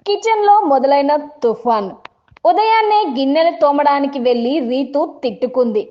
Kitchen లో మొదలైన తుఫాన్. ఉదయాన్నే గిన్నెలు తోమడానికి వెళ్లి రీతు తిట్టుకుంది.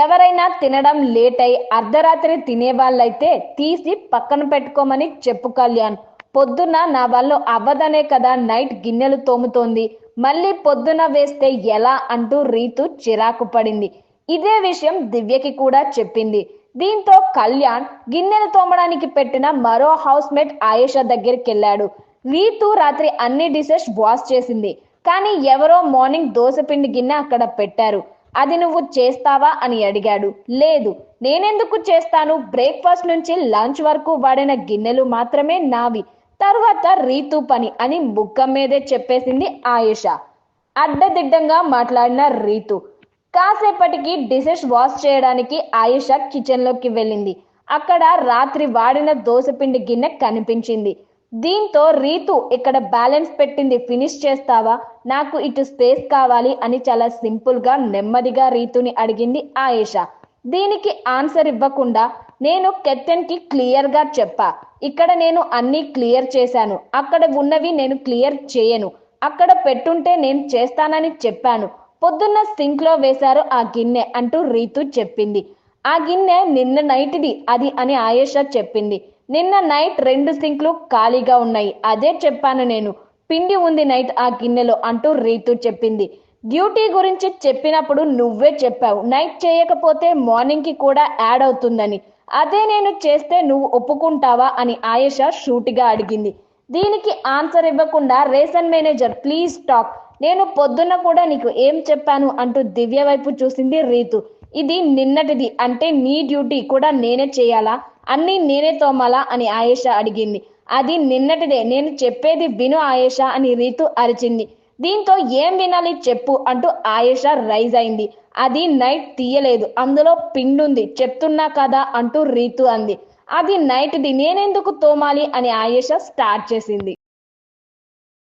ఎవరైనా తినడం లేట్ అయి అర్ధరాత్రి తినేవాళ్ళైతే తీసి పక్కన పెట్టుకోమని చెప్పు కళ్యాణ్. పొద్దున్న నా వల్ల అవ్వదనే కదా నైట్ గిన్నెలు తోముతోంది, మళ్ళీ పొద్దున వేస్తే ఎలా అంటూ రీతు చిరాకు పడింది. ఇదే విషయం దివ్యకి కూడా చెప్పింది. దీంతో కళ్యాణ్ గిన్నెలు తోమడానికి పెట్టిన మరో హౌస్ మేట్ ఆయేషా దగ్గరికి వెళ్ళాడు. రీతు రాత్రి అన్ని డిషెస్ వాష్ చేసింది, కానీ ఎవరో మార్నింగ్ దోసపిండి గిన్నె అక్కడ పెట్టారు. అది నువ్వు చేస్తావా అని అడిగాడు. లేదు, నేనెందుకు చేస్తాను, బ్రేక్ఫాస్ట్ నుంచి లంచ్ వరకు వాడిన గిన్నెలు మాత్రమే నావి, తరువాత రీతు పని అని ముఖం మీదే చెప్పేసింది ఆయేషా. అడ్డదిడ్డంగా మాట్లాడిన రీతు. కాసేపటికి డిషెస్ వాష్ చేయడానికి ఆయేషా కిచెన్ లోకి వెళ్ళింది. అక్కడ రాత్రి వాడిన దోసపిండి గిన్నె కనిపించింది. దీంతో రీతు, ఇక్కడ బ్యాలెన్స్ పెట్టింది ఫినిష్ చేస్తావా, నాకు ఇటు స్పేస్ కావాలి అని చాలా సింపుల్ గా నెమ్మదిగా రీతుని అడిగింది ఆయేషా. దీనికి ఆన్సర్ ఇవ్వకుండా, నేను కెప్టెన్ కి క్లియర్ గా చెప్పా, ఇక్కడ నేను అన్ని క్లియర్ చేశాను, అక్కడ ఉన్నవి నేను క్లియర్ చేయను, అక్కడ పెట్టుంటే నేను చేస్తానని చెప్పాను, పొద్దున్న సింక్ లో వేశారు ఆ గిన్నె అంటూ రీతు చెప్పింది. ఆ గిన్నె నిన్న నైట్ది అది అని ఆయేషా చెప్పింది. నిన్న నైట్ 2 సింక్లు ఖాళీగా ఉన్నాయి, అదే చెప్పాను నేను, పిండి ఉంది నైట్ ఆ గిన్నెలో అంటూ రీతు చెప్పింది. డ్యూటీ గురించి చెప్పినప్పుడు నువ్వే చెప్పావు, నైట్ చేయకపోతే మార్నింగ్ కి కూడా యాడ్ అవుతుందని, అదే నేను చేస్తే నువ్వు ఒప్పుకుంటావా అని ఆయేషా షూటిగా అడిగింది. దీనికి ఆన్సర్ ఇవ్వకుండా, రేషన్ మేనేజర్ ప్లీజ్ టాక్, నేను పొద్దున్న కూడా నీకు ఏం చెప్పాను అంటూ దివ్య వైపు చూసింది రీతు. ఇది నిన్నటిది అంటే నీ డ్యూటీ కూడా నేనే చేయాలా, అన్నీ నేనే తోమాలా అని ఆయేషా అడిగింది. అది నిన్నటిదే, నేను చెప్పేది విను ఆయేషా అని రీతు అరిచింది. దీంతో ఏం వినాలి చెప్పు అంటూ ఆయేషా రైజ్ అయింది. అది నైట్ తీయలేదు, అందులో పిండుంది చెప్తున్నా కదా అంటూ రీతు అంది. అది నైట్ది, నేనెందుకు తోమాలి అని ఆయేషా స్టార్ట్ చేసింది.